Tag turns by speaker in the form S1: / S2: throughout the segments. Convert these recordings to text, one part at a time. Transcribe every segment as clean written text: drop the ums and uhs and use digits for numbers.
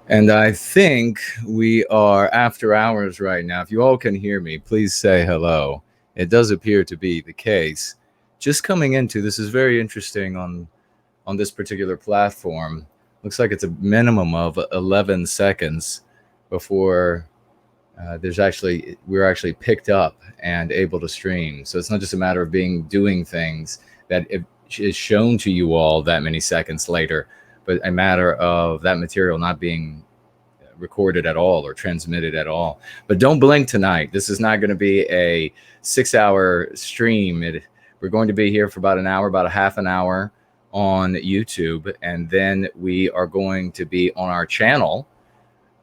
S1: And I think we are after hours right now. If you all can hear me, please say hello. It does appear to be the case. Just coming into this is very interesting on this particular platform. Looks like it's a minimum of 11 seconds before we're actually picked up and able to stream. So it's not just a matter of doing things that it is shown to you all that many seconds later, but a matter of that material not being recorded at all or transmitted at all. But don't blink tonight. This is not going to be a 6-hour stream. We're going to be here for about an hour, about a half an hour on YouTube, and then we are going to be on our channel.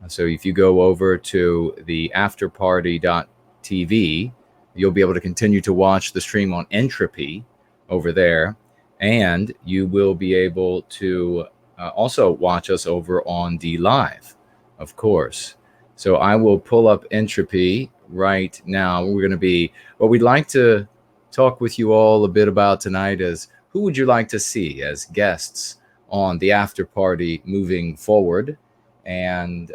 S1: So if you go over to the afterparty.tv, you'll be able to continue to watch the stream on Entropy over there, and you will be able to also watch us over on D Live, of course. So I will pull up Entropy right now. What we'd like to talk with you all a bit about tonight is who would you like to see as guests on the after party moving forward? And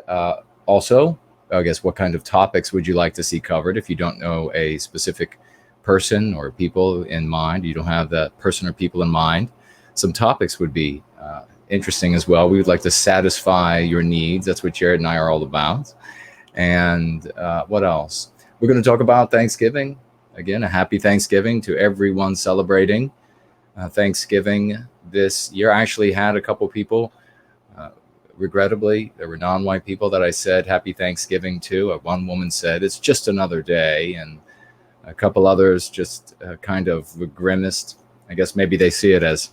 S1: also, I guess, what kind of topics would you like to see covered? If you don't know a specific person or people in mind, you don't have that person or people in mind, some topics would be interesting as well. We would like to satisfy your needs. That's what Jared and I are all about. And what else? We're going to talk about Thanksgiving. Again, a happy Thanksgiving to everyone celebrating Thanksgiving this year. I actually had a couple people, regrettably, there were non-white people that I said happy Thanksgiving to. One woman said it's just another day, and a couple others just kind of grimaced. I guess maybe they see it as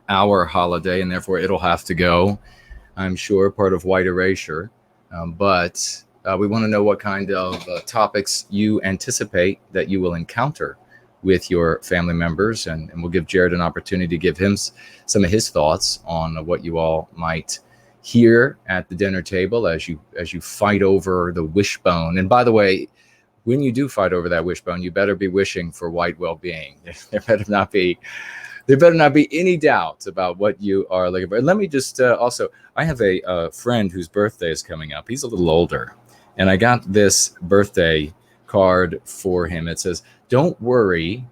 S1: our holiday and therefore it'll have to go. I'm sure part of white erasure, but we want to know what kind of topics you anticipate that you will encounter with your family members, and we'll give Jared an opportunity to give him some of his thoughts on what you all might hear at the dinner table as you fight over the wishbone. And by the way, when you do fight over that wishbone, you better be wishing for white well-being. There better not be any doubt about what you are looking for. And let me just also, I have a friend whose birthday is coming up. He's a little older, and I got this birthday card for him. It says, "Don't worry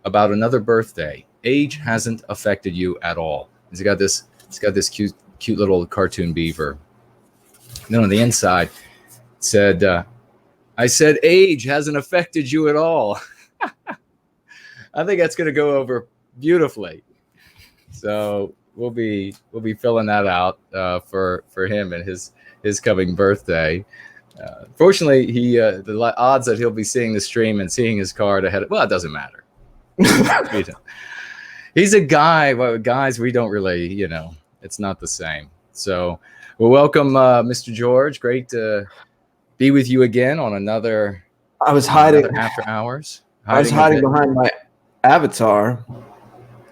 S1: about another birthday. Age hasn't affected you at all." It's got this cute little cartoon beaver. And then on the inside, it said, "I said age hasn't affected you at all." I think that's going to go over beautifully. So we'll be filling that out for him and his coming birthday. Fortunately, the odds that he'll be seeing the stream and seeing his card ahead, well, it doesn't matter. He's a guy. Well, guys, we don't really, it's not the same. So well, welcome, Mr. George. Great to be with you again on another.
S2: I was hiding
S1: after hours.
S2: I was hiding behind my avatar.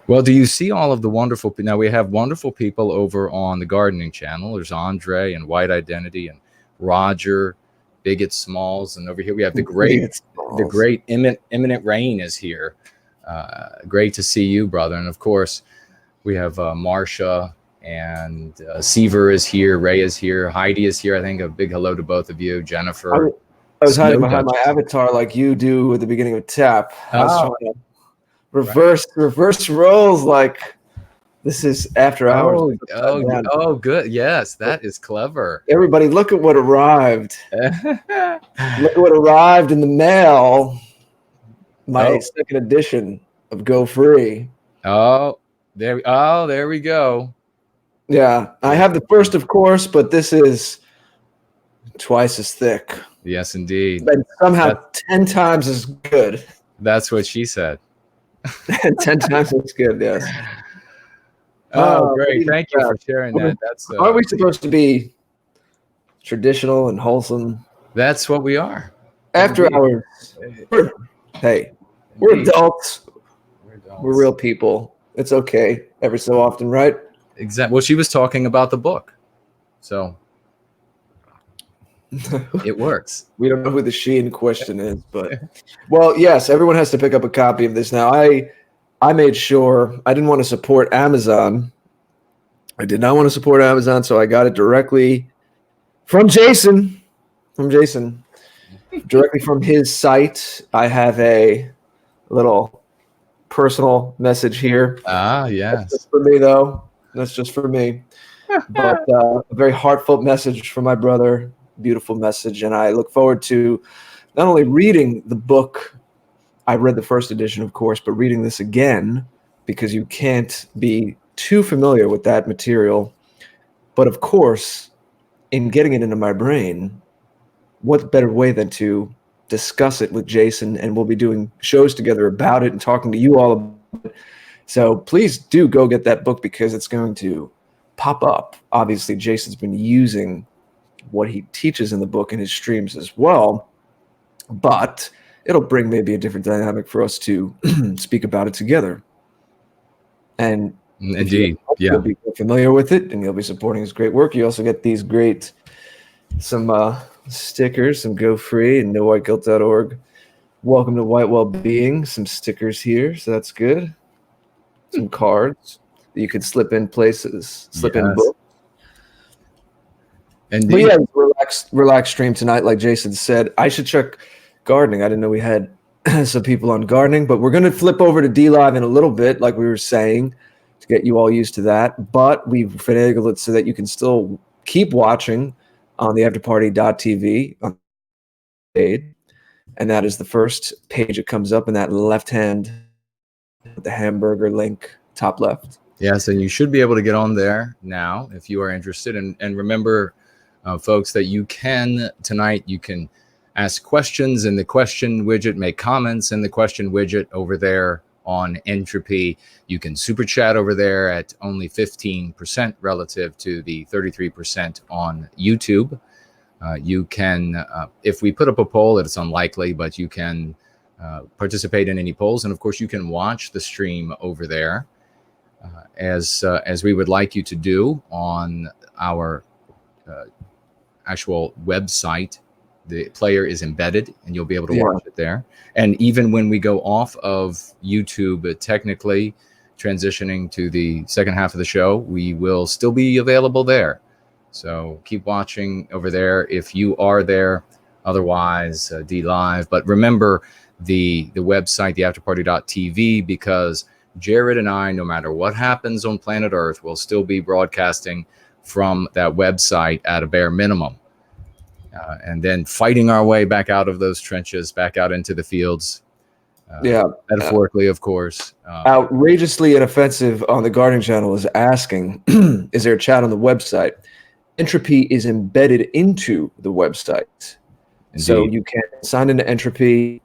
S1: Well, do you see all of the wonderful? Now we have wonderful people over on the gardening channel. There's Andre and White Identity and Roger, Bigot Smalls, and over here we have the great Imminent Rain is here. Great to see you, brother. And of course, we have Marsha and Seaver is here. Ray is here. Heidi is here. I think a big hello to both of you. Jennifer.
S2: I was hiding behind my avatar like you do at the beginning of TAP. I was trying to reverse roles like this is after hours.
S1: Oh, good. Yes, that is clever.
S2: Everybody, look at what arrived. Look at what arrived in the mail. My second edition of Go Free.
S1: There we go.
S2: Yeah, I have the first, of course, but this is twice as thick.
S1: Yes, indeed.
S2: But somehow 10 times as good.
S1: That's what she said.
S2: 10 times as good, yes.
S1: Oh, great. Thank you for sharing that.
S2: Aren't we supposed to be traditional and wholesome?
S1: That's what we are.
S2: After hours. We're adults. We're real people. It's okay every so often, right?
S1: Exactly. Well, she was talking about the book. So it works.
S2: We don't know who the she in question is, but well, yes, everyone has to pick up a copy of this now. I made sure I didn't want to support Amazon I did not want to support Amazon, so I got it directly from Jason. Directly from his site. I have a little personal message here.
S1: Yes.
S2: That's just for me, though. That's just for me. But a very heartfelt message from my brother. Beautiful message. And I look forward to not only reading the book. I read the first edition, of course, but reading this again, because you can't be too familiar with that material. But of course, in getting it into my brain, what better way than to discuss it with Jason, and we'll be doing shows together about it and talking to you all about it. So please do go get that book, because it's going to pop up. Obviously, Jason's been using what he teaches in the book in his streams as well, but it'll bring maybe a different dynamic for us to speak about it together. And
S1: indeed,
S2: you'll be familiar with it, and you'll be supporting his great work. You also get these great some stickers, some Go Free and NoWhiteGuilt.org. Welcome to White Wellbeing. Some stickers here, so that's good. Some cards that you could slip in places, in books.
S1: Indeed.
S2: But yeah, relaxed stream tonight, like Jason said. I should check gardening. I didn't know we had some people on gardening, but we're going to flip over to D Live in a little bit, like we were saying, to get you all used to that. But we've finagled it so that you can still keep watching on the afterparty.tv on page, and that is the first page that comes up in that left hand, the hamburger link, top left.
S1: Yes, and you should be able to get on there now if you are interested. And remember, folks, that you can tonight, you can ask questions in the question widget, make comments in the question widget over there on Entropy. You can super chat over there at only 15% relative to the 33% on YouTube. You can, if we put up a poll, it's unlikely, but you can participate in any polls. And of course, you can watch the stream over there as we would like you to do on our actual website. The player is embedded, and you'll be able to watch it there. And even when we go off of YouTube, technically transitioning to the second half of the show, we will still be available there. So keep watching over there if you are there. Otherwise, D Live. But remember the website, the afterparty.tv, because Jared and I, no matter what happens on planet Earth, will still be broadcasting from that website at a bare minimum. And then fighting our way back out of those trenches, back out into the fields. Metaphorically, of course.
S2: Outrageously Inoffensive on the Gardening Channel is asking, is there a chat on the website? Entropy is embedded into the website. Indeed. So you can sign into Entropy.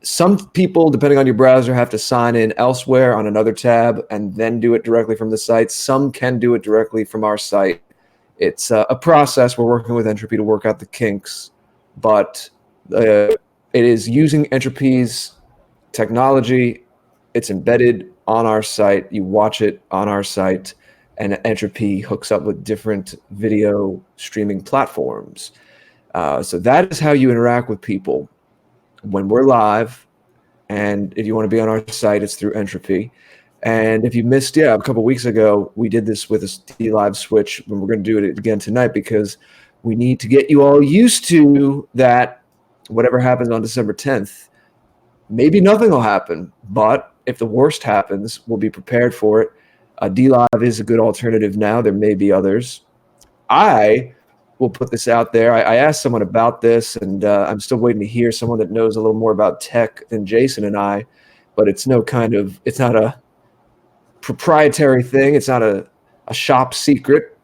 S2: Some people, depending on your browser, have to sign in elsewhere on another tab and then do it directly from the site. Some can do it directly from our site. It's a process. We're working with Entropy to work out the kinks, but it is using Entropy's technology. It's embedded on our site. You watch it on our site, and Entropy hooks up with different video streaming platforms. So that is how you interact with people when we're live. And if you want to be on our site, it's through Entropy. And if you missed, a couple of weeks ago, we did this with a D Live switch, and we're going to do it again tonight because we need to get you all used to that. Whatever happens on December 10th, maybe nothing will happen, but if the worst happens, we'll be prepared for it. D Live is a good alternative now. There may be others. I will put this out there. I asked someone about this, and I'm still waiting to hear someone that knows a little more about tech than Jason and I, but it's not a proprietary thing. It's not a shop secret.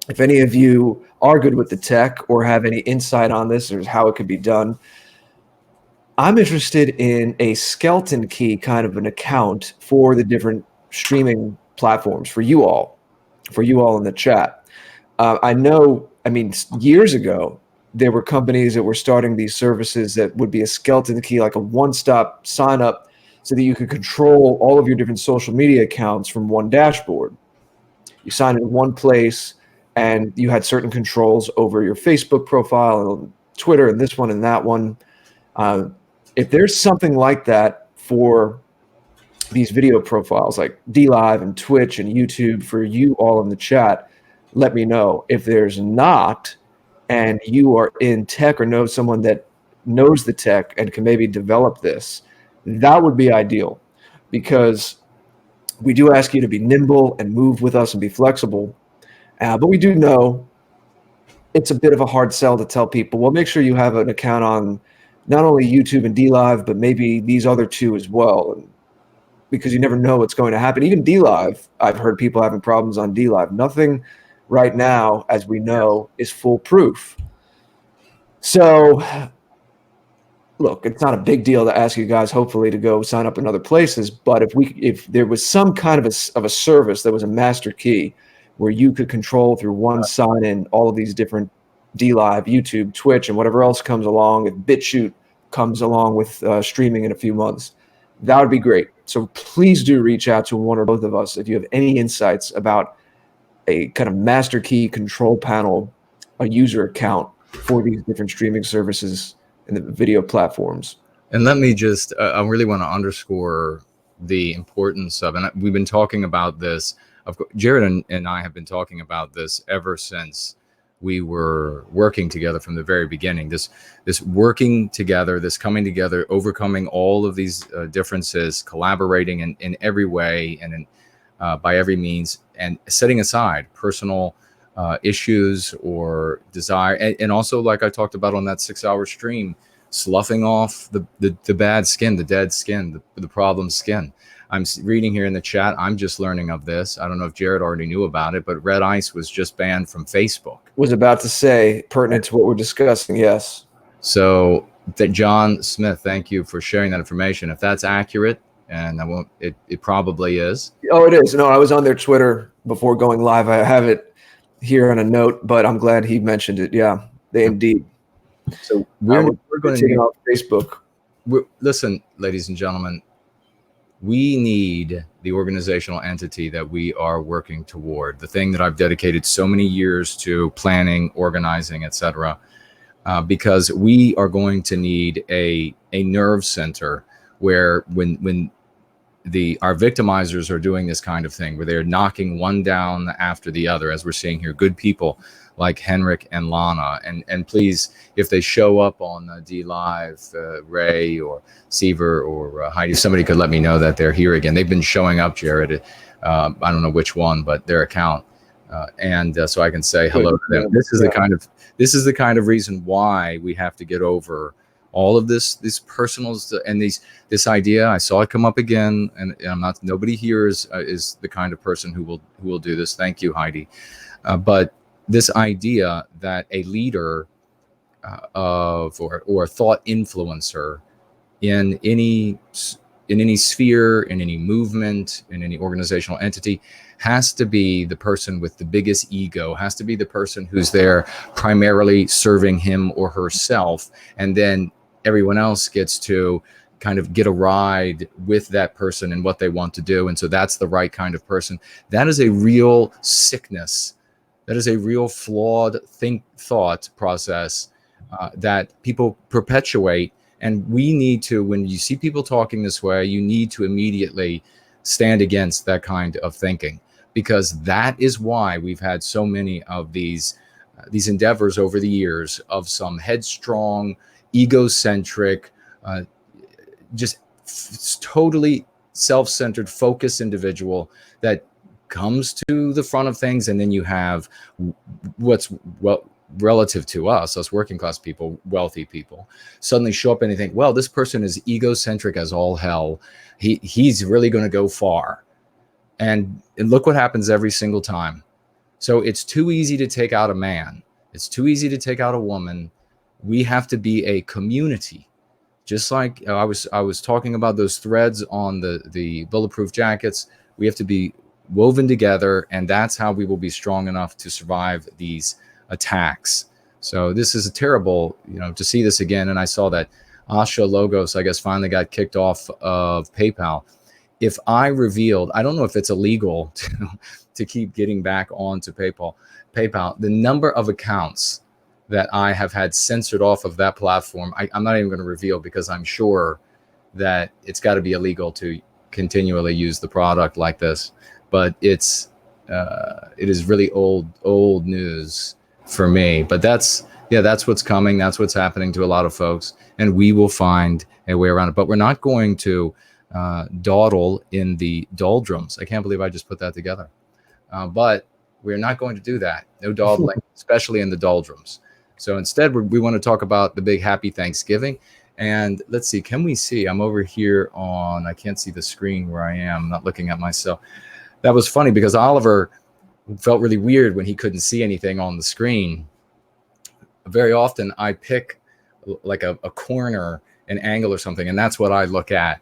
S2: If any of you are good with the tech or have any insight on this or how it could be done, I'm interested in a skeleton key kind of an account for the different streaming platforms for you all in the chat. Years ago, there were companies that were starting these services that would be a skeleton key, like a one-stop sign-up, so that you could control all of your different social media accounts from one dashboard. You sign in one place, and you had certain controls over your Facebook profile and Twitter and this one and that one. If there's something like that for these video profiles like DLive and Twitch and YouTube for you all in the chat, let me know. If there's not, and you are in tech or know someone that knows the tech and can maybe develop this, that would be ideal, because we do ask you to be nimble and move with us and be flexible. But we do know it's a bit of a hard sell to tell people, well, make sure you have an account on not only YouTube and DLive, but maybe these other two as well, because you never know what's going to happen. Even DLive, I've heard people having problems on DLive. Nothing right now, as we know, is foolproof. So look, it's not a big deal to ask you guys, hopefully, to go sign up in other places. But if there was some kind of a service that was a master key where you could control through one sign-in all of these different DLive, YouTube, Twitch, and whatever else comes along, if BitChute comes along with streaming in a few months, that would be great. So please do reach out to one or both of us if you have any insights about a kind of master key control panel, a user account for these different streaming services and the video platforms.
S1: And let me just, I really want to underscore the importance of, and we've been talking about this, of course, Jared and I have been talking about this ever since we were working together from the very beginning. This working together, this coming together, overcoming all of these differences, collaborating in every way and by every means, and setting aside personal issues or desire, and also, like I talked about on that 6-hour stream, sloughing off the bad skin, the dead skin, the problem skin. I'm reading here in the chat, I'm just learning of this. I don't know if Jared already knew about it, but Red Ice was just banned from Facebook.
S2: Was about to say, pertinent to what we're discussing, yes.
S1: So that John Smith, thank you for sharing that information. If that's accurate, and I won't, it probably is.
S2: Oh, it is. No, I was on their Twitter before going live. I have it here on a note, but I'm glad he mentioned it. Yeah, they indeed.
S1: So we're going to
S2: take it off Facebook.
S1: Listen, ladies and gentlemen, we need the organizational entity that we are working toward, the thing that I've dedicated so many years to planning, organizing, etc., because we are going to need a nerve center where when our victimizers are doing this kind of thing, where they're knocking one down after the other, as we're seeing here, good people like Henrik and Lana, and please, if they show up on DLive, Ray or Seaver or Heidi, somebody could let me know that they're here again. They've been showing up, Jared. I don't know which one, but their account, and so I can say hello to them. This is the kind of reason why we have to get over all of these personals and this idea. I saw it come up again, and I'm not. Nobody here is the kind of person who will do this. Thank you, Heidi, but this idea that a leader or a thought influencer in any sphere, in any movement, in any organizational entity, has to be the person with the biggest ego, has to be the person who's there primarily serving him or herself, and then everyone else gets to kind of get a ride with that person and what they want to do. And so that's the right kind of person. That is a real sickness. That is a real flawed thought process that people perpetuate. And we need to, when you see people talking this way, you need to immediately stand against that kind of thinking, because that is why we've had so many of these endeavors over the years of some headstrong, egocentric, just totally self-centered, focused individual that comes to the front of things, and then you have what's relative to us working class people, wealthy people, suddenly show up and they think, well, this person is egocentric as all hell. He's really going to go far, and look what happens every single time. So it's too easy to take out a man. It's too easy to take out a woman. We have to be a community. Just like I was talking about those threads on the bulletproof jackets, we have to be woven together, and that's how we will be strong enough to survive these attacks. So this is a terrible, to see this again. And I saw that Asha Logos, I guess, finally got kicked off of PayPal. If I revealed, I don't know if it's illegal to keep getting back onto PayPal, the number of accounts that I have had censored off of that platform, I'm not even going to reveal, because I'm sure that it's got to be illegal to continually use the product like this, but it is really old news for me. But that's what's coming. That's what's happening to a lot of folks, and we will find a way around it. But we're not going to dawdle in the doldrums. I can't believe I just put that together. But we're not going to do that. No dawdling, especially in the doldrums. So instead, we want to talk about the big happy Thanksgiving. And let's see, can we see? I'm over here on, I can't see the screen where I am. I'm not looking at myself. That was funny because Oliver felt really weird when he couldn't see anything on the screen. Very often I pick like a corner, an angle or something, and that's what I look at.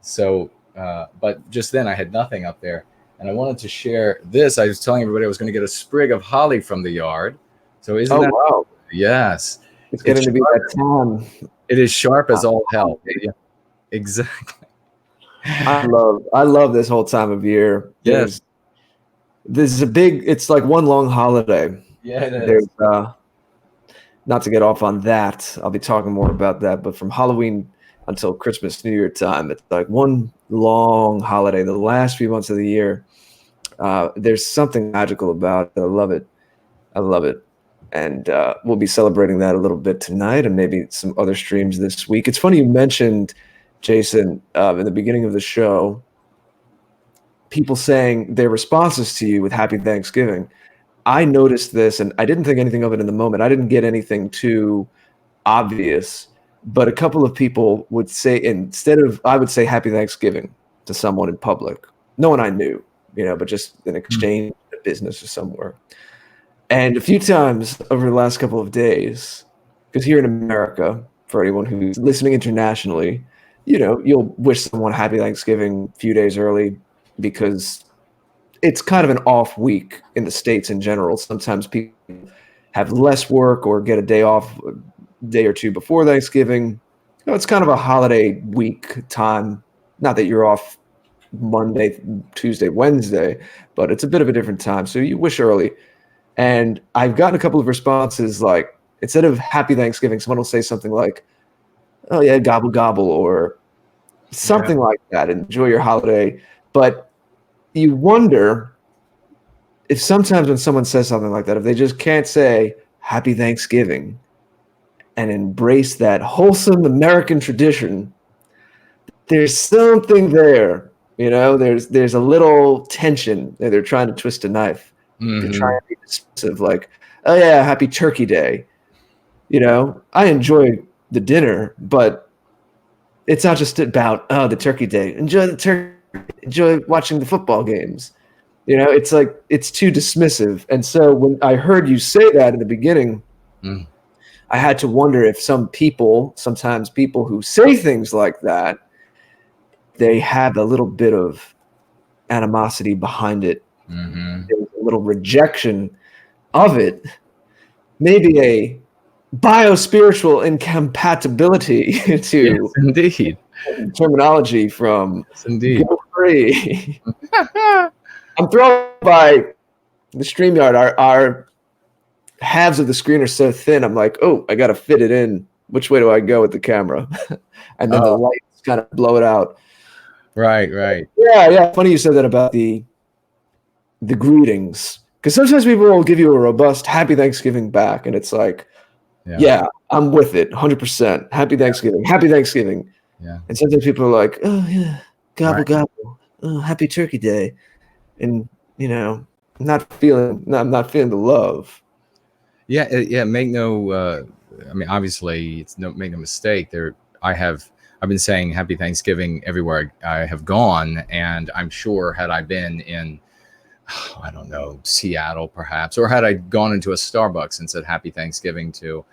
S1: So, but just then I had nothing up there. And I wanted to share this. I was telling everybody I was going to get a sprig of holly from the yard. So isn't that?
S2: Wow.
S1: Yes.
S2: It's getting to be that time.
S1: It is sharp as all hell. Yeah, exactly.
S2: I love this whole time of year.
S1: Yes.
S2: This is it's like one long holiday.
S1: Yeah, it is.
S2: Not to get off on that, I'll be talking more about that, but from Halloween until Christmas, New Year time, it's like one long holiday, the last few months of the year. There's something magical about it. I love it. And we'll be celebrating that a little bit tonight and maybe some other streams this week. It's funny you mentioned, Jason, in the beginning of the show, people saying their responses to you with Happy Thanksgiving. I noticed this, and I didn't think anything of it in the moment. I didn't get anything too obvious, but a couple of people would say, I would say Happy Thanksgiving to someone in public. No one I knew, but just an exchange at business or somewhere. And a few times over the last couple of days, because here in America, for anyone who's listening internationally, you'll wish someone Happy Thanksgiving a few days early because it's kind of an off week in the States in general. Sometimes people have less work or get a day off a day or two before Thanksgiving. It's kind of a holiday week time. Not that you're off Monday, Tuesday, Wednesday, but it's a bit of a different time. So you wish early. And I've gotten a couple of responses like, instead of Happy Thanksgiving, someone will say something like, oh yeah, gobble gobble, or something like that. Enjoy your holiday. But you wonder if sometimes when someone says something like that, if they just can't say Happy Thanksgiving and embrace that wholesome American tradition, there's something there. There's a little tension. They're trying to twist a knife. They're trying to be dismissive, like, oh yeah, happy Turkey Day. I enjoy the dinner, but it's not just about the Turkey Day. Enjoy the turkey. Enjoy watching the football games. It's like it's too dismissive. And so when I heard you say that in the beginning, I had to wonder if sometimes people who say things like that, they have a little bit of animosity behind it. There's a little rejection of it, maybe a biospiritual incompatibility to
S1: indeed
S2: terminology from
S1: indeed.
S2: Go Free. I'm thrown by the StreamYard. Our halves of the screen are so thin. I'm like, oh, I got to fit it in. Which way do I go with the camera? And then the lights kind of blow it out.
S1: Right.
S2: Yeah. Funny you said that about the greetings, because sometimes people will give you a robust Happy Thanksgiving back, and it's like, yeah, I'm with it 100%. Happy Thanksgiving. Happy Thanksgiving.
S1: Yeah.
S2: And sometimes people are like, oh yeah, gobble gobble. Oh, Happy Turkey Day. And I'm not feeling the love.
S1: Yeah. Make no obviously make no mistake there. I've been saying Happy Thanksgiving everywhere I have gone, and I'm sure had I been in I don't know, Seattle perhaps, or had I gone into a Starbucks and said Happy Thanksgiving to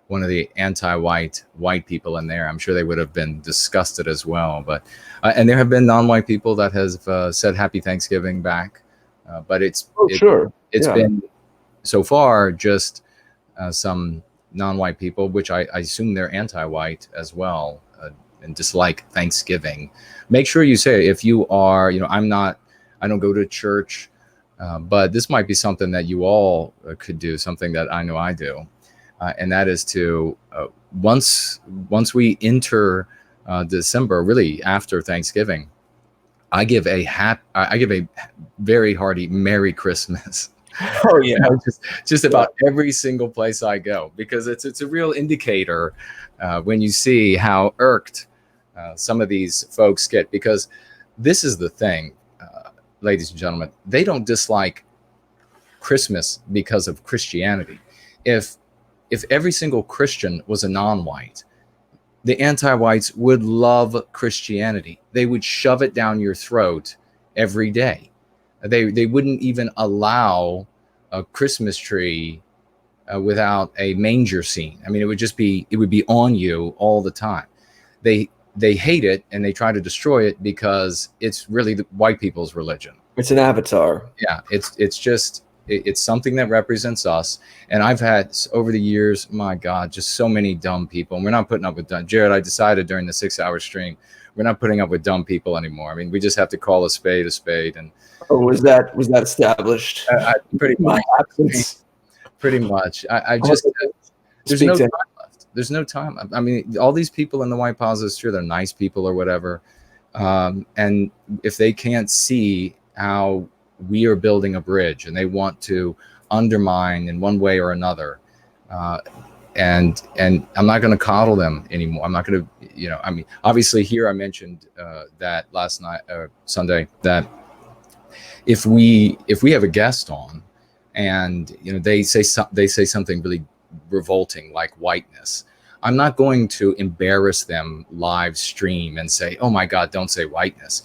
S1: one of the anti-white people in there, I'm sure they would have been disgusted as well. But and there have been non-white people that have said Happy Thanksgiving back, but it's been so far just some non-white people, which I assume they're anti-white as well, and dislike Thanksgiving. Make sure you say, if you are, I don't go to church. But this might be something that you all could do, something that I know I do. And that is to, once we enter December, really after Thanksgiving, I give a very hearty Merry Christmas.
S2: Oh yeah.
S1: Just about every single place I go, because it's a real indicator when you see how irked some of these folks get, because this is the thing, ladies and gentlemen, they don't dislike Christmas because of Christianity. If every single Christian was a non-white, the anti-whites would love Christianity. They would shove it down your throat every day. They wouldn't even allow a Christmas tree without a manger scene. I mean, it would be on you all the time. They hate it, and they try to destroy it because it's really the white people's religion.
S2: It's an avatar.
S1: Yeah, it's something that represents us. And I've had over the years, my God, just so many dumb people. And we're not putting up with dumb. Jared, I decided during the 6-hour stream, we're not putting up with dumb people anymore. I mean, we just have to call a spade a spade. And
S2: was that established?
S1: Pretty much. Pretty much. I just there's no time left. There's no time. I mean, all these people in the white positives, sure, they're nice people or whatever. And if they can't see how we are building a bridge, and they want to undermine in one way or another, and I'm not going to coddle them anymore. I'm not going to, I mean, obviously here I mentioned that last night, Sunday, that if we have a guest on, and they say something really revolting like whiteness, I'm not going to embarrass them live stream and say, oh my God, don't say whiteness.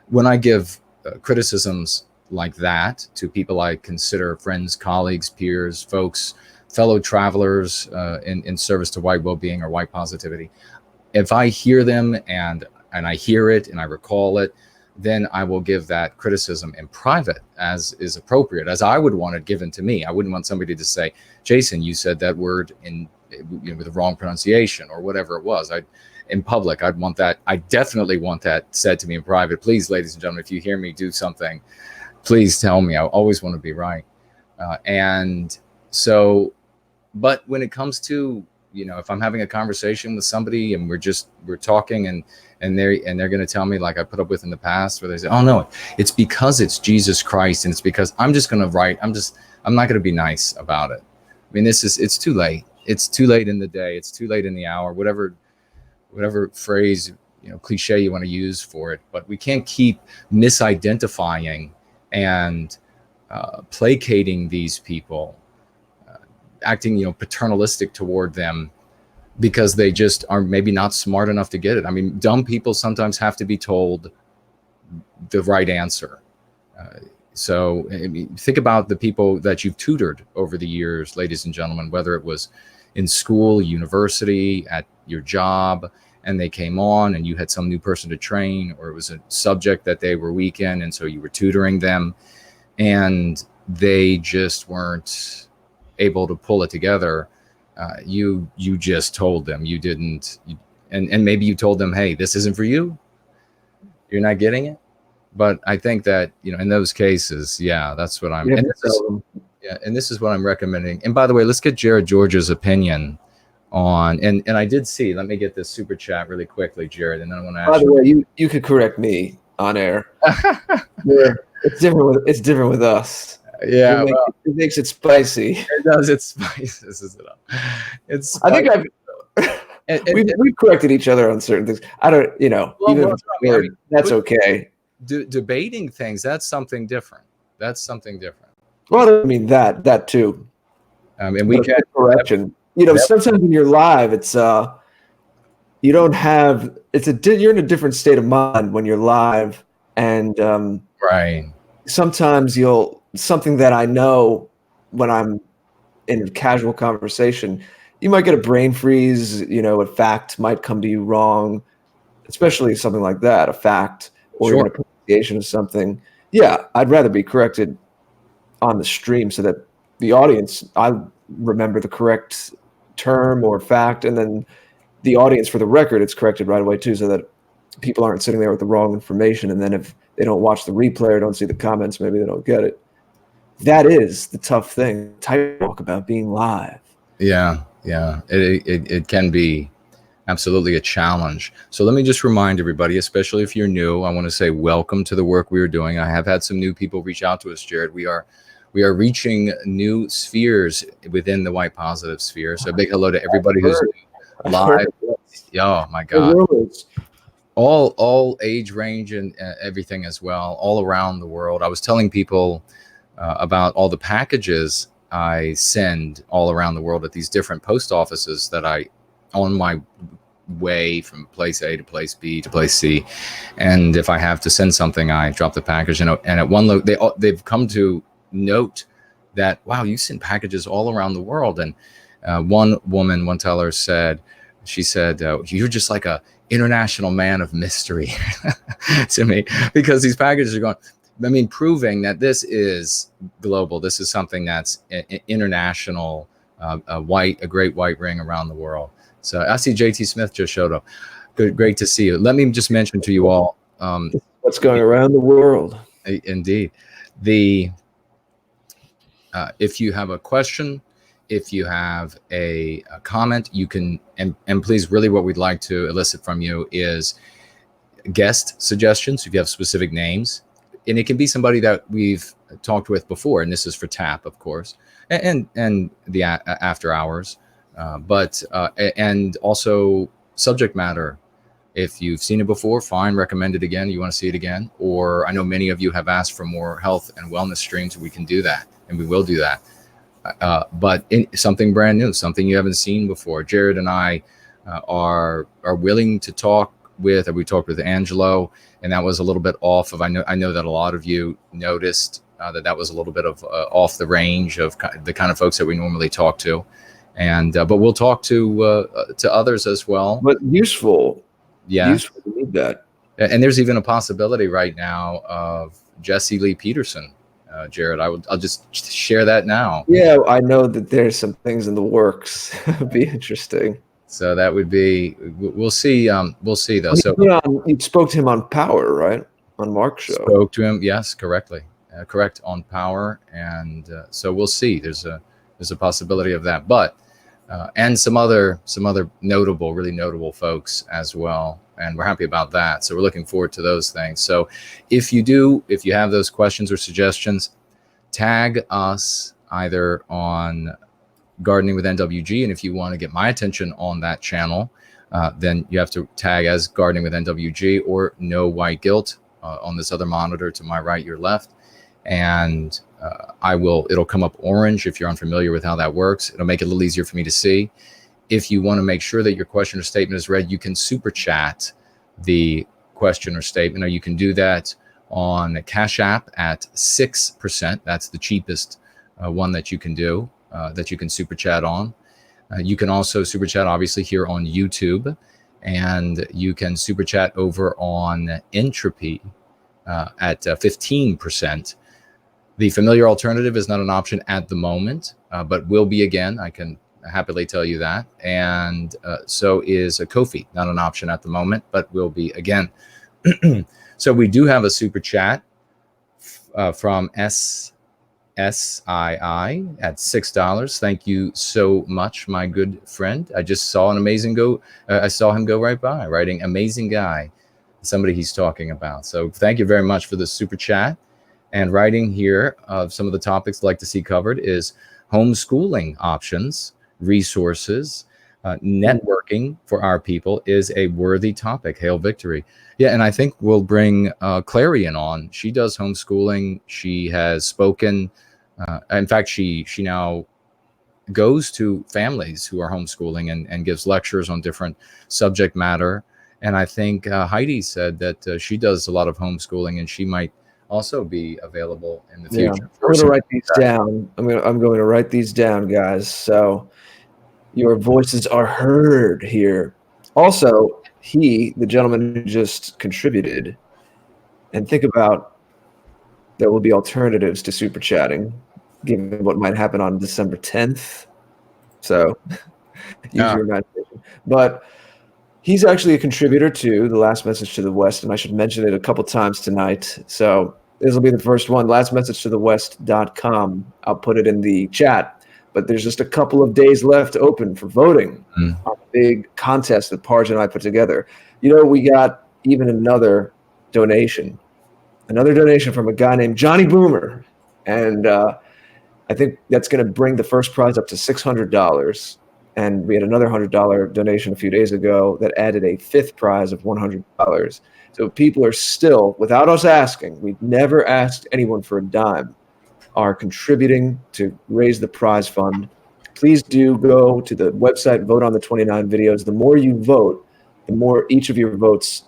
S1: When I give criticisms like that to people I consider friends, colleagues, peers, folks, fellow travelers in service to white well-being or white positivity, if I hear them and I hear it and I recall it, then I will give that criticism in private as is appropriate, as I would want it given to me. I wouldn't want somebody to say, Jason, you said that word with the wrong pronunciation or whatever it was. In public, I'd want that. I definitely want that said to me in private. Please, ladies and gentlemen, if you hear me do something, please tell me. I always want to be right. And so, but when it comes to, if I'm having a conversation with somebody and we're talking and they're going to tell me, like I put up with in the past, where they say, oh no, it's because it's Jesus Christ, and it's because I'm just going to write. I'm not going to be nice about it. I mean, it's too late. It's too late in the day. It's too late in the hour, whatever phrase, cliche you want to use for it. But we can't keep misidentifying and placating these people, acting, paternalistic toward them because they just are maybe not smart enough to get it. I mean, dumb people sometimes have to be told the right answer. So I mean, think about the people that you've tutored over the years, ladies and gentlemen, whether it was in school, university, at your job, and they came on and you had some new person to train, or it was a subject that they were weak in, and so you were tutoring them, and they just weren't able to pull it together. You just told them, you didn't, and maybe you told them, hey, this isn't for you. You're not getting it. But I think that, in those cases, yeah, that's what I'm, and this is what I'm recommending. And by the way, let's get Jared George's opinion on, and I did see, let me get this super chat really quickly, Jared, and then I want to ask
S2: you. By the way, you could correct me on air. Yeah, it's different with us.
S1: Yeah,
S2: it makes it spicy.
S1: It does. It spices it up. It's spicy.
S2: I think we've corrected each other on certain things. I don't, that's okay.
S1: Debating things, that's something different.
S2: Well, I mean that too.
S1: And we get
S2: correction. Sometimes when you're live, it's you don't have. You're in a different state of mind when you're live, and
S1: right.
S2: Sometimes something that I know when I'm in a casual conversation, you might get a brain freeze. A fact might come to you wrong, especially something like that, a fact or even a pronunciation of something. Yeah, I'd rather be corrected on the stream so that the audience, I remember the correct term or fact, and then the audience, for the record, it's corrected right away too, so that people aren't sitting there with the wrong information. And then if they don't watch the replay or don't see the comments, maybe they don't get it. That is the tough thing. Talk about being live.
S1: Yeah. It can be absolutely a challenge. So let me just remind everybody, especially if you're new, I want to say welcome to the work we are doing. I have had some new people reach out to us, Jared. We are reaching new spheres within the white positive sphere. So a big hello to everybody who's live. Oh my God. All age range and everything as well, all around the world. I was telling people about all the packages I send all around the world at these different post offices that I, on my way from place A to place B to place C. And if I have to send something, I drop the package. And at one they've come to note that, wow, you send packages all around the world. And one teller said, you're just like a international man of mystery to me, because these packages are going, I mean, proving that this is global. This is something that's international, a great white ring around the world. So I see JT Smith just showed up. Great to see you. Let me just mention to you all,
S2: what's going around the world.
S1: Indeed. If you have a question, if you have a comment, you can, and please, really what we'd like to elicit from you is guest suggestions. If you have specific names, and it can be somebody that we've talked with before, and this is for TAP, of course, and the after hours, and also subject matter. If you've seen it before, fine, recommend it again. You want to see it again, or I know many of you have asked for more health and wellness streams. We can do that, and we will do that. But something brand new, something you haven't seen before. Jared and I are willing to talk with. We talked with Angelo, and that was a little bit off of. I know that a lot of you noticed that was a little bit of off the range of the kind of folks that we normally talk to, and but we'll talk to others as well.
S2: But useful,
S1: yeah.
S2: Useful to need that.
S1: And there's even a possibility right now of Jesse Lee Peterson. Jared, I'll just share that now.
S2: Yeah, I know that there's some things in the works. It'd be interesting.
S1: So that would be, we'll see. We'll see though. So
S2: you spoke to him on Power, right? On Mark's show.
S1: Spoke to him, yes, correct on Power, and so we'll see. There's a possibility of that, but and some other really notable folks as well. And we're happy about that. So we're looking forward to those things. So if you have those questions or suggestions, tag us either on Gardening with NWG. And if you want to get my attention on that channel, then you have to tag as Gardening with NWG or No White Guilt on this other monitor to my right, your left. And it'll come up orange if you're unfamiliar with how that works. It'll make it a little easier for me to see. If you want to make sure that your question or statement is read, you can super chat the question or statement, or you can do that on Cash App at 6%. That's the cheapest one that you can do, that you can super chat on. You can also super chat, obviously, here on YouTube, and you can super chat over on Entropy at 15%. The familiar alternative is not an option at the moment, but will be again. I can happily tell you that. And so is a Ko-fi, not an option at the moment, but will be again. So we do have a super chat from SSII at $6. Thank you so much, my good friend. I just saw I saw him go right by, writing amazing guy, somebody he's talking about. So thank you very much for the super chat. And writing here of some of the topics I'd like to see covered is homeschooling options, resources, networking for our people is a worthy topic. Hail victory. Yeah, and I think we'll bring Clarion on. She does homeschooling. She has spoken. In fact, she now goes to families who are homeschooling and gives lectures on different subject matter. And I think Heidi said that she does a lot of homeschooling, and she might also be available in the future.
S2: Yeah. I'm going to write these down. I'm going to write these down, guys. So your voices are heard here. Also, the gentleman who just contributed, and think about there will be alternatives to super chatting, given what might happen on December 10th. So use your imagination. But he's actually a contributor to The Last Message to the West, and I should mention it a couple times tonight. So this will be the first one, lastmessagetothewest.com. I'll put it in the chat. But there's just a couple of days left open for voting on the big contest that Parj and I put together. You know, we got even another donation from a guy named Johnny Boomer. And I think that's going to bring the first prize up to $600. And we had another $100 donation a few days ago that added a fifth prize of $100. So people are still, without us asking, we've never asked anyone for a dime, are contributing to raise the prize fund. Please do go to the website, vote on the 29 videos. The more you vote, the more each of your votes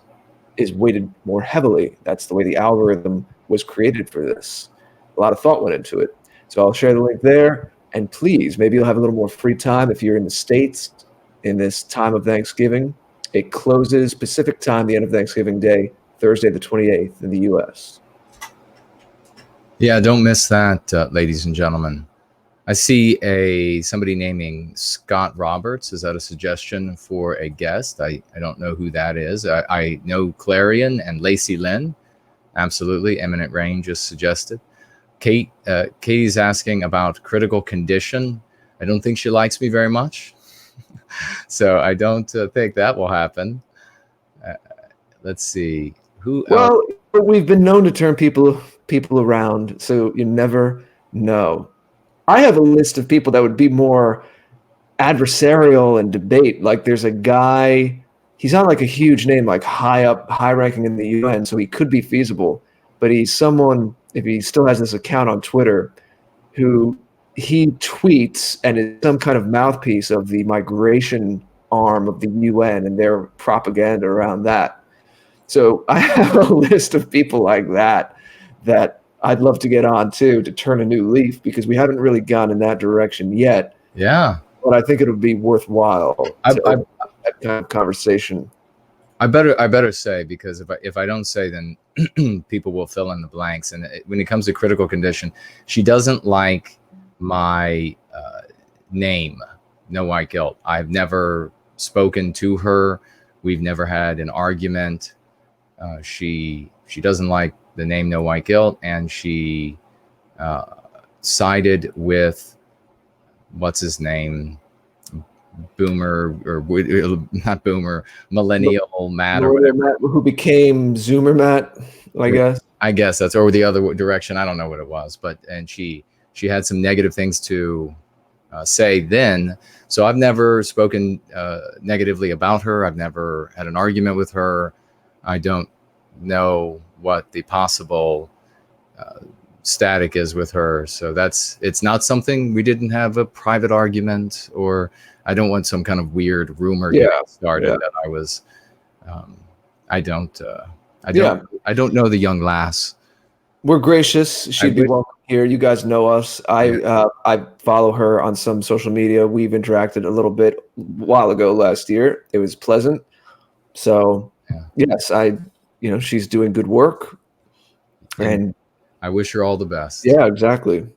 S2: is weighted more heavily. That's the way the algorithm was created for this. A lot of thought went into it. So I'll share the link there. And please, maybe you'll have a little more free time if you're in the States in this time of Thanksgiving. It closes Pacific time, the end of Thanksgiving Day, Thursday the 28th in the U.S.
S1: Yeah, don't miss that, ladies and gentlemen. I see somebody naming Scott Roberts. Is that a suggestion for a guest? I don't know who that is. I know Clarion and Lacey Lynn. Absolutely. Eminent Rain just suggested. Katie's asking about critical condition. I don't think she likes me very much. So I don't think that will happen. Let's see. Who else?
S2: Well, we've been known to turn people around, so you never know. I have a list of people that would be more adversarial and debate. Like there's a guy, he's not like a huge name, like high ranking in the UN, so he could be feasible. But he's someone, if he still has this account on Twitter, who he tweets and is some kind of mouthpiece of the migration arm of the UN and their propaganda around that. So I have a list of people like that I'd love to get on too, to turn a new leaf, because we haven't really gone in that direction yet.
S1: Yeah.
S2: But I think it would be worthwhile to have that kind of conversation.
S1: I better say, because if I don't say, then people will fill in the blanks. And when it comes to critical condition, she doesn't like my name, No White Guilt. I've never spoken to her. We've never had an argument. She doesn't like the name No White Guilt, and she sided with what's his name, Boomer, or not Boomer, Millennial Matt, or whatever,
S2: who became Zoomer Matt, I guess.
S1: I guess that's, or the other direction. I don't know what it was, and she had some negative things to say then. So I've never spoken negatively about her. I've never had an argument with her. I don't know what the possible static is with her. So it's not something, we didn't have a private argument, or I don't want some kind of weird rumor getting started that I was, I don't know the young lass.
S2: We're gracious. She'd be welcome here. You guys know us. I follow her on some social media. We've interacted a little bit a while ago last year. It was pleasant. So yes, she's doing good work, and
S1: I wish her all the best.
S2: Yeah, exactly.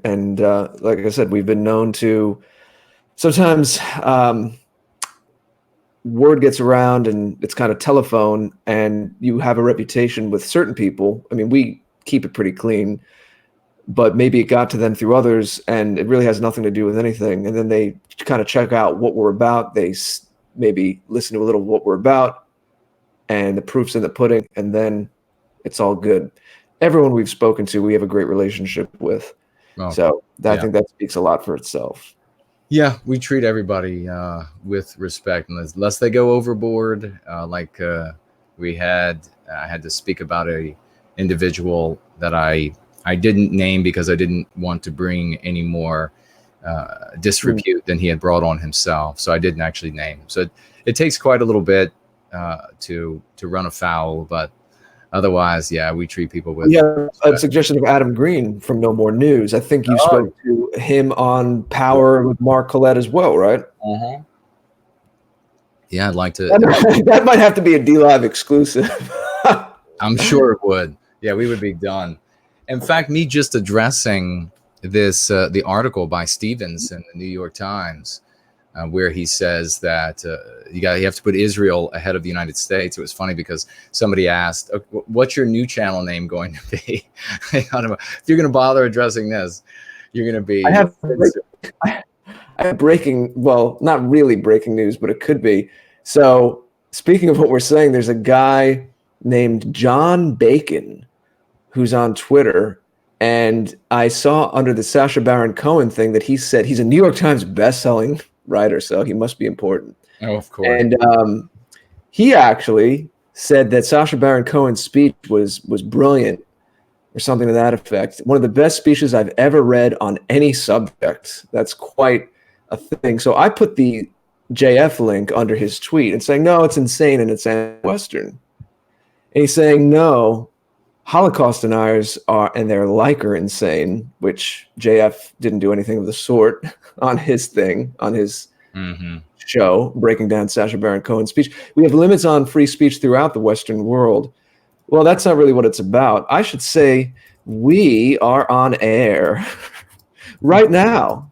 S2: And like I said, we've been known to sometimes word gets around and it's kind of telephone, and you have a reputation with certain people. I mean, we keep it pretty clean, but maybe it got to them through others, and it really has nothing to do with anything. And then they kind of check out what we're about. They maybe listen to a little of what we're about, and the proof's in the pudding, and then it's all good. Everyone we've spoken to, we have a great relationship with. I think that speaks a lot for itself.
S1: Yeah, we treat everybody with respect, unless they go overboard. I had to speak about a individual that I didn't name because I didn't want to bring any more disrepute than he had brought on himself. So I didn't actually name him. So it takes quite a little bit to run afoul, but otherwise, we treat people with
S2: a suggestion of Adam Green from No More News. I think you spoke to him on Power with Mark Collette as well, right?
S1: Uh-huh. Yeah, I'd like to.
S2: That might have to be a D-Live exclusive.
S1: I'm sure it would. Yeah, we would be done. In fact, me just addressing this, the article by Stevens in the New York Times, where he says that you have to put Israel ahead of the United States. It was funny because somebody asked, what's your new channel name going to be? I don't know. If you're going to bother addressing this, you're going to be.
S2: I I have well, not really breaking news, but it could be. So speaking of what we're saying, there's a guy named John Bacon who's on Twitter, and I saw under the Sacha Baron Cohen thing that he said he's a New York Times bestselling writer, so he must be important.
S1: Oh, of course.
S2: And he actually said that Sacha Baron Cohen's speech was brilliant, or something to that effect. One of the best speeches I've ever read on any subject. That's quite a thing. So I put the JF link under his tweet and saying, no, it's insane and it's anti-Western. And he's saying, no, Holocaust deniers are insane, which JF didn't do anything of the sort on his thing, on his show, breaking down Sacha Baron Cohen's speech. We have limits on free speech throughout the Western world. Well, that's not really what it's about. I should say we are on air right now.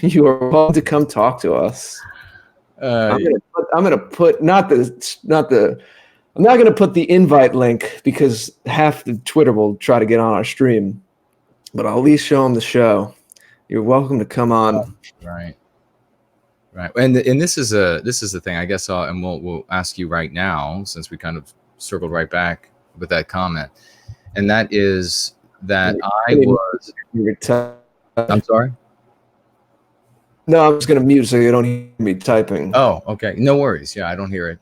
S2: You are welcome to come talk to us. I'm not going to put the invite link because half the Twitter will try to get on our stream, but I'll at least show them the show. You're welcome to come on.
S1: Right. And this is the thing, I guess. And we'll ask you right now, since we kind of circled right back with that comment, and that is that I'm sorry.
S2: No, I'm just going to mute so you don't hear me typing.
S1: Oh, okay. No worries. Yeah, I don't hear it.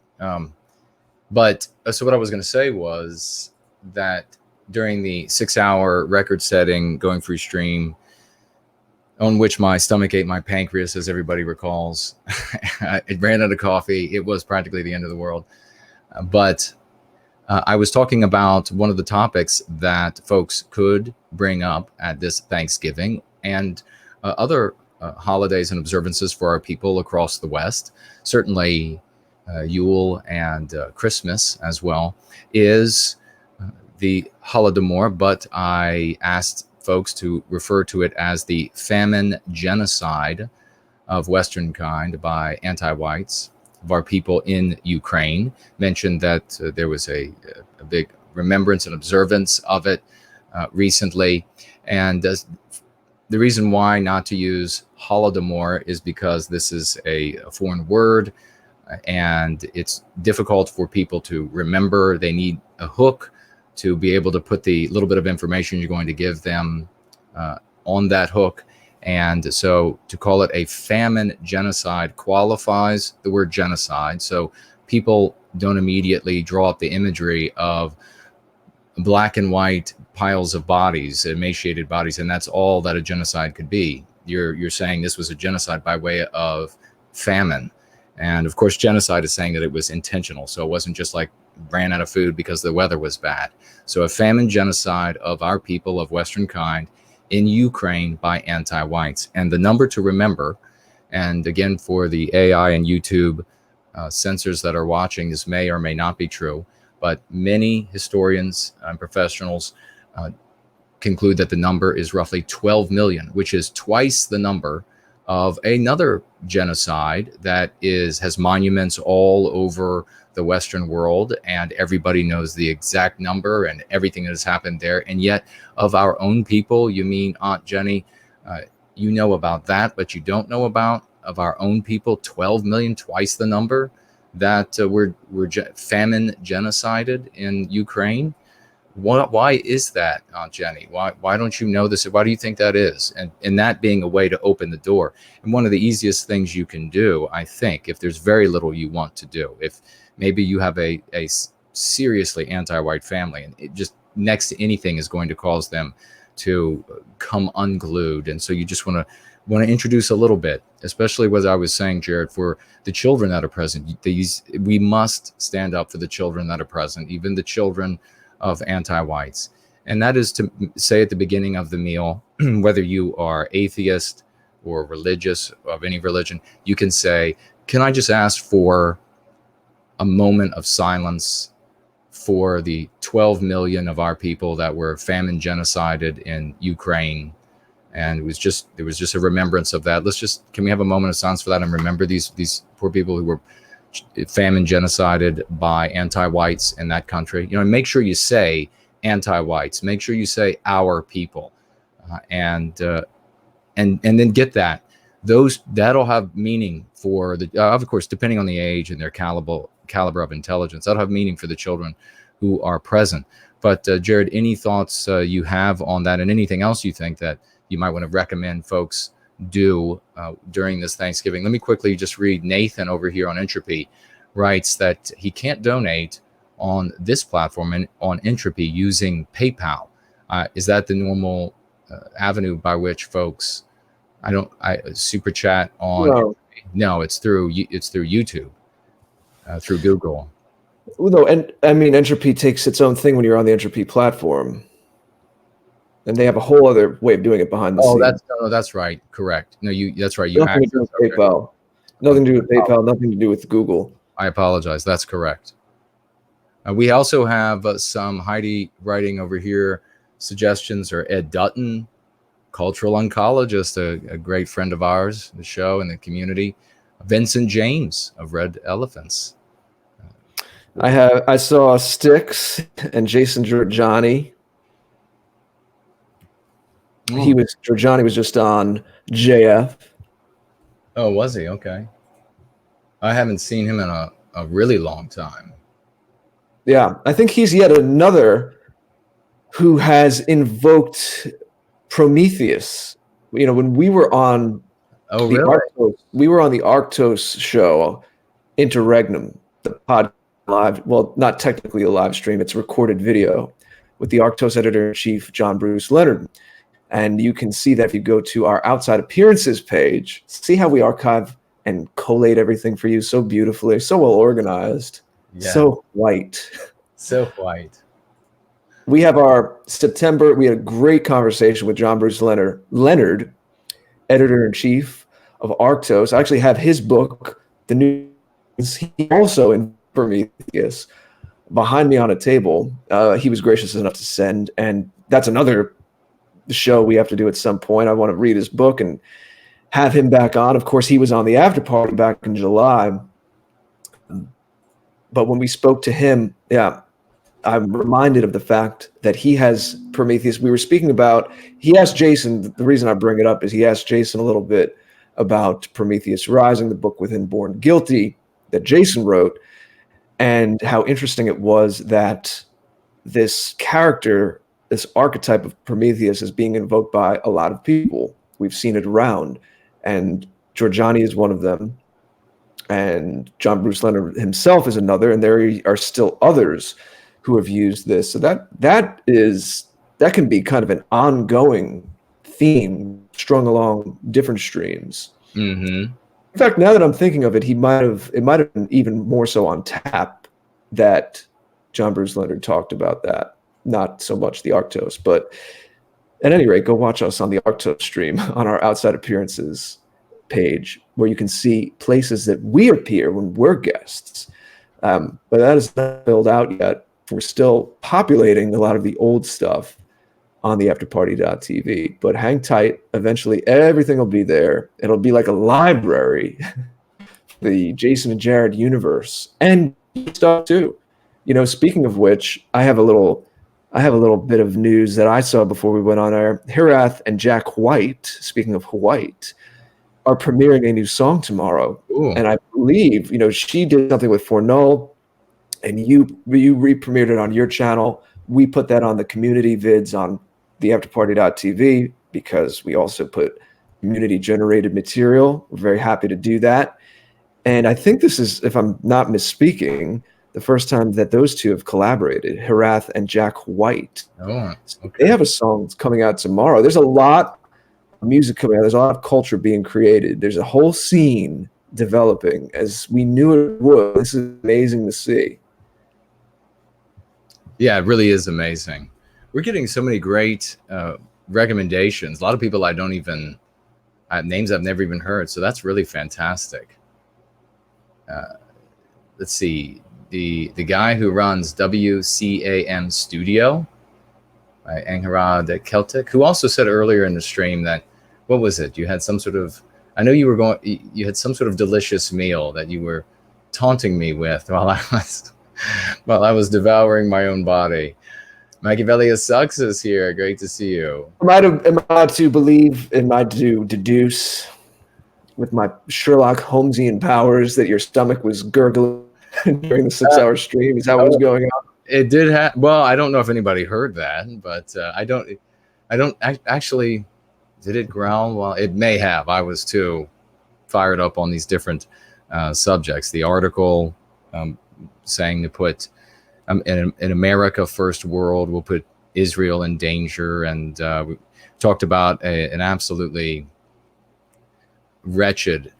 S1: But so what I was going to say was that during the 6-hour record-setting going through stream, on which my stomach ate my pancreas, as everybody recalls, it ran out of coffee. It was practically the end of the world. But I was talking about one of the topics that folks could bring up at this Thanksgiving and other holidays and observances for our people across the West, certainly Yule and Christmas as well, is the Holodomor, but I asked folks to refer to it as the famine genocide of Western kind by anti-whites of our people in Ukraine. Mentioned that there was a big remembrance and observance of it recently, and the reason why not to use Holodomor is because this is a foreign word and it's difficult for people to remember. They need a hook to be able to put the little bit of information you're going to give them on that hook. And so to call it a famine genocide qualifies the word genocide. So people don't immediately draw up the imagery of black and white piles of bodies, emaciated bodies, and that's all that a genocide could be. You're saying this was a genocide by way of famine. And of course, genocide is saying that it was intentional. So it wasn't just like ran out of food because the weather was bad. So a famine genocide of our people of Western kind in Ukraine by anti-whites. And the number to remember, and again, for the AI and YouTube censors that are watching, this may or may not be true, but many historians and professionals conclude that the number is roughly 12 million, which is twice the number of another genocide that has monuments all over the Western world, and everybody knows the exact number and everything that has happened there. And yet, of our own people, you mean, Aunt Jenny, you know about that, but you don't know about of our own people, 12 million, twice the number that were famine genocided in Ukraine. Why is that, Aunt Jenny? Why don't you know this? Why do you think that is? And that being a way to open the door. And one of the easiest things you can do, I think, if there's very little you want to do, if maybe you have a seriously anti-white family and it just next to anything is going to cause them to come unglued. And so you just want to introduce a little bit, especially what I was saying, Jared, for the children that are present. We must stand up for the children that are present, even the children of anti-whites. And that is to say at the beginning of the meal, whether you are atheist or religious of any religion, you can say, can I just ask for a moment of silence for the 12 million of our people that were famine genocided in Ukraine? And there was just a remembrance of that. Can we have a moment of silence for that and remember these poor people who were famine genocided by anti-whites in that country? You know, make sure you say anti-whites, make sure you say our people, and then get that that'll have meaning for the of course, depending on the age and their caliber of intelligence, that'll have meaning for the children who are present. But Jared, any thoughts you have on that, and anything else you think that you might want to recommend folks do during this Thanksgiving? Let me quickly just read. Nathan over here on Entropy writes that he can't donate on this platform and on Entropy using PayPal. Is that the normal avenue by which folks? Super chat on? No, it's through YouTube, through Google.
S2: No, and I mean, Entropy takes its own thing when you're on the Entropy platform, and they have a whole other way of doing it behind the scenes.
S1: That's right. Correct. No, that's right.
S2: Nothing to do with PayPal. Nothing to do with PayPal. Nothing to do with Google.
S1: I apologize. That's correct. We also have some Heidi writing over here. Suggestions are Ed Dutton, cultural oncologist, a great friend of ours, the show and the community. Vincent James of Red Elephants.
S2: I saw Styx and Jason Giorgiani. Giorgiani was just on JF.
S1: Oh, was he? Okay. I haven't seen him in a really long time.
S2: Yeah, I think he's yet another who has invoked Prometheus. You know, when we were on we were on the Arctos show, Interregnum, the pod live, well, not technically a live stream, it's a recorded video with the Arctos editor-in-chief, John Bruce Leonard. And you can see that if you go to our outside appearances page, see how we archive and collate everything for you so beautifully, so well organized, so white.
S1: So white.
S2: We have our September, we had a great conversation with John Bruce Leonard, editor-in-chief of Arctos. I actually have his book, The News. He also in Prometheus behind me on a table. He was gracious enough to send, and that's another show we have to do at some point. I want to read his book and have him back on. Of course, he was on the after party back in July. But when we spoke to him, I'm reminded of the fact that he has Prometheus. We were speaking about, he asked Jason, the reason I bring it up is he asked Jason a little bit about Prometheus Rising, the book Within Born Guilty that Jason wrote, and how interesting it was that this character, this archetype of Prometheus is being invoked by a lot of people. We've seen it around, and Giorgiani is one of them, and John Bruce Leonard himself is another, and there are still others who have used this. So that can be kind of an ongoing theme strung along different streams.
S1: Mm-hmm.
S2: In fact, now that I'm thinking of it, it might have been even more so on tap that John Bruce Leonard talked about that. Not so much the Arctos, but at any rate, go watch us on the Arctos stream on our outside appearances page, where you can see places that we appear when we're guests. But that is not filled out yet. We're still populating a lot of the old stuff on the afterparty.tv, but hang tight. Eventually, everything will be there. It'll be like a library, the Jason and Jared universe, and stuff too. You know, speaking of which, I have a little bit of news that I saw before we went on air. Hirath and Jack White, speaking of White, are premiering a new song tomorrow.
S1: Ooh.
S2: And I believe, she did something with Fornull, and you re-premiered it on your channel. We put that on the community vids on the afterparty.tv because we also put community-generated material. We're very happy to do that. And I think this is, if I'm not misspeaking, the first time that those two have collaborated, Hirath and Jack White.
S1: Oh, okay.
S2: They have a song that's coming out tomorrow. There's a lot of music coming out. There's a lot of culture being created. There's a whole scene developing as we knew it would. This is amazing to see.
S1: Yeah, it really is amazing. We're getting so many great recommendations. A lot of people I don't even, names I've never even heard. So that's really fantastic. Let's see. The guy who runs WCAM Studio, Angharad Celtic, who also said earlier in the stream that, what was it? You had some sort of, I know you had some sort of delicious meal that you were taunting me with while I was devouring my own body. Machiavelli Sucks is here. Great to see you.
S2: Am I to believe? Am I to deduce with my Sherlock Holmesian powers that your stomach was gurgling during the 6-hour stream. Is that what was going on?
S1: It did have. Well, I don't know if anybody heard that, but I don't actually. Did it growl? Well, it may have. I was too fired up on these different subjects. The article saying to put in America, first world, we'll put Israel in danger, and we talked about an absolutely wretched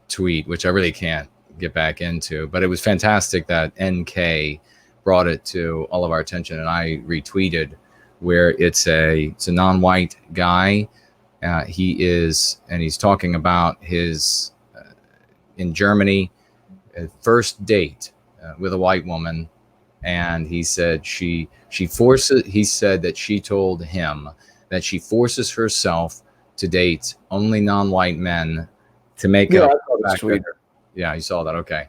S1: tweet, which I really can't get back into. But it was fantastic that NK brought it to all of our attention, and I retweeted where it's a non-white guy. He's talking about his in Germany first date with a white woman, and he said he said that she told him that she forces herself to date only non-white men to make up. Yeah, you saw that. Okay.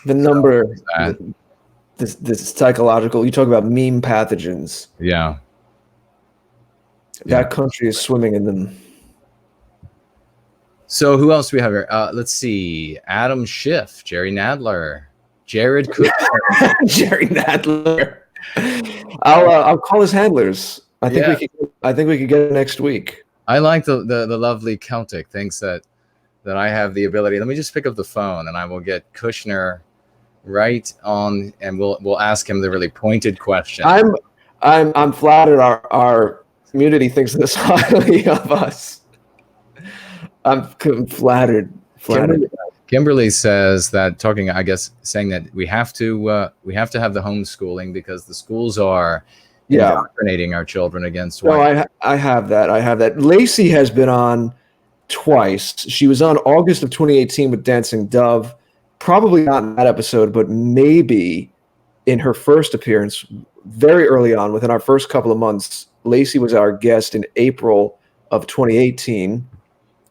S2: The number, this psychological, you talk about meme pathogens.
S1: Yeah.
S2: That country is swimming in them.
S1: So who else do we have here? Let's see. Adam Schiff, Jerry Nadler, Jared Kushner.
S2: Jerry Nadler. I'll call his handlers. I think we could get it next week.
S1: I like the lovely Celtic thinks that I have the ability. Let me just pick up the phone and I will get Kushner right on, and we'll ask him the really pointed question.
S2: I'm flattered our community thinks this highly of us. I'm flattered.
S1: Kimberly says that saying that we have to have the homeschooling because the schools are indoctrinating our children against white.
S2: No, I have that. Lacey has been on twice. She was on August of 2018 with Dancing Dove. Probably not in that episode, but maybe in her first appearance very early on, within our first couple of months. Lacey was our guest in April of 2018,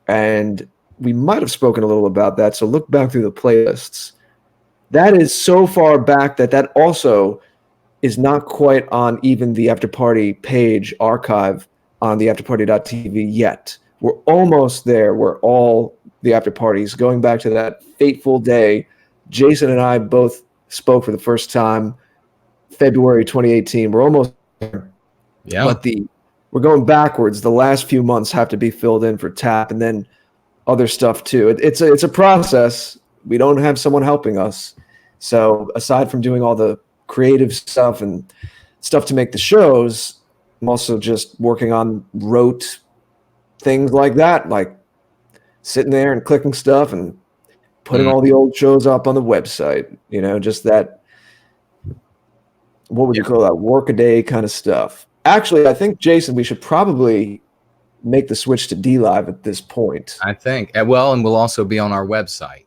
S2: and we might have spoken a little about that. So look back through the playlists. That is so far back that also is not quite on even the After Party page archive on the afterparty.tv yet. We're almost there where all the after parties, going back to that fateful day, Jason and I both spoke for the first time, February 2018. We're almost there.
S1: Yeah.
S2: But we're going backwards. The last few months have to be filled in for TAP and then other stuff too. It's a process. We don't have someone helping us. So aside from doing all the creative stuff and stuff to make the shows, I'm also just working on rote things like that, like sitting there and clicking stuff and putting all the old shows up on the website, just that, what would you call that, work-a-day kind of stuff. Actually, I think, Jason, we should probably make the switch to D-Live at this point.
S1: I think. Well, and we'll also be on our website.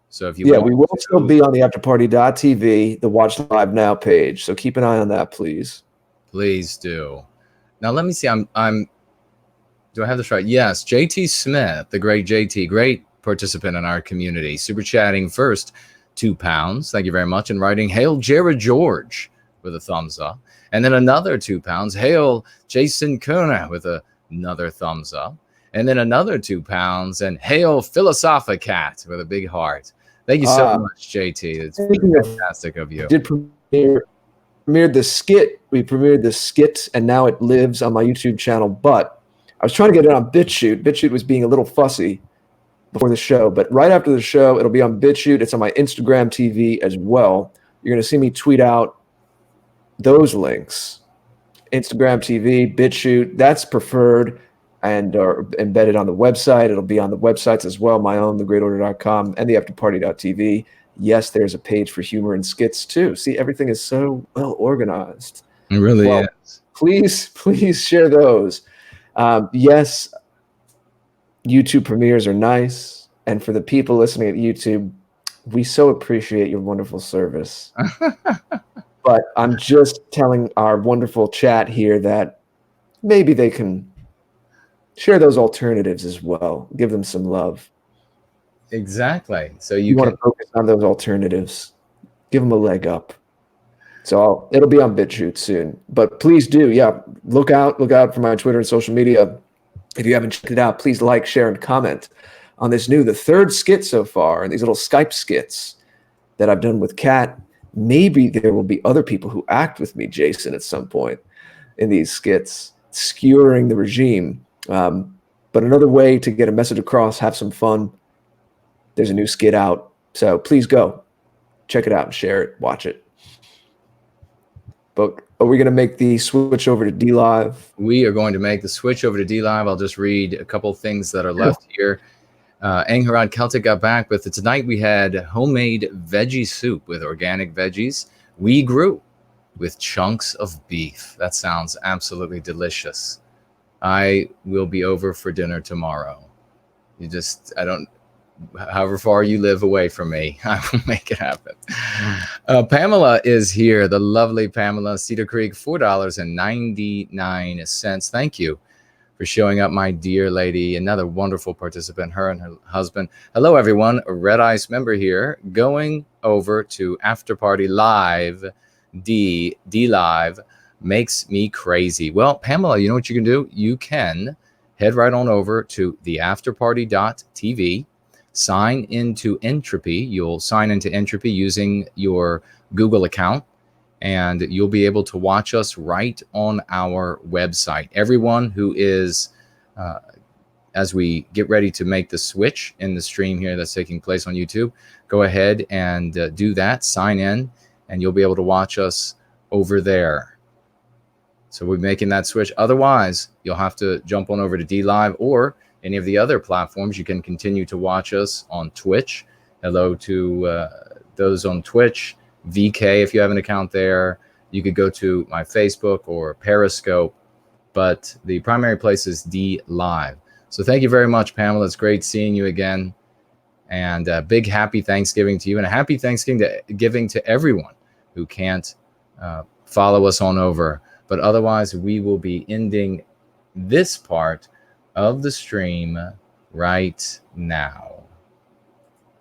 S1: So if you
S2: we will still be on the afterparty.tv, the Watch Live Now page. So keep an eye on that, please.
S1: Please do. Now, let me see. Do I have this right? Yes. JT Smith, the great JT, great participant in our community. Super chatting first, £2. Thank you very much. And writing, hail Jared George with a thumbs up. And then another £2. Hail Jason Kerner with another thumbs up. And then another £2. And hail PhilosophiCat with a big heart. Thank you so much, JT. It's fantastic of you.
S2: Did premiered the skit. We premiered the skit, and now it lives on my YouTube channel. But I was trying to get it on BitChute. BitChute was being a little fussy before the show. But right after the show, it'll be on BitChute. It's on my Instagram TV as well. You're going to see me tweet out those links. Instagram TV, BitChute, that's preferred and are embedded on the website. It'll be on the websites as well, my own, thegreatorder.com, and the afterparty.tv. Yes, there's a page for humor and skits too. See, everything is so well organized.
S1: It really is.
S2: Please share those. Yes, YouTube premieres are nice. And for the people listening at YouTube, we so appreciate your wonderful service. But I'm just telling our wonderful chat here that maybe they can share those alternatives as well. Give them some love.
S1: Exactly. So
S2: you want to focus on those alternatives. Give them a leg up. So it'll be on BitChute soon. But please do, look out for my Twitter and social media. If you haven't checked it out, please like, share, and comment on this the third skit so far, and these little Skype skits that I've done with Kat. Maybe there will be other people who act with me, Jason, at some point in these skits, skewering the regime. But another way to get a message across, have some fun. There's a new skit out. So please go check it out and share it, watch it. But are we going to make the switch over to D Live?
S1: We are going to make the switch over to D Live. I'll just read a couple of things that are left here. Angharad Celtic got back with it. Tonight we had homemade veggie soup with organic veggies. We grew with chunks of beef. That sounds absolutely delicious. I will be over for dinner tomorrow. However far you live away from me, I will make it happen. Pamela is here. The lovely Pamela, Cedar Creek, $4.99. Thank you for showing up, my dear lady. Another wonderful participant, her and her husband. Hello, everyone. A Red Ice member here, going over to After Party Live. D Live makes me crazy. Well, Pamela, you know what you can do? You can head right on over to theafterparty.tv. Sign into Entropy. You'll sign into Entropy using your Google account, and you'll be able to watch us right on our website. Everyone who is, as we get ready to make the switch in the stream here that's taking place on YouTube, go ahead and do that. Sign in, and you'll be able to watch us over there. So we're making that switch. Otherwise, you'll have to jump on over to D Live or any of the other platforms. You can continue to watch us on Twitch. Hello to those on Twitch. VK, if you have an account there. You could go to my Facebook or Periscope, but the primary place is D Live. So thank you very much, Pamela. It's great seeing you again. And a big happy Thanksgiving to you, and a happy Thanksgiving to everyone who can't follow us on over. But otherwise, we will be ending this part of the stream right now.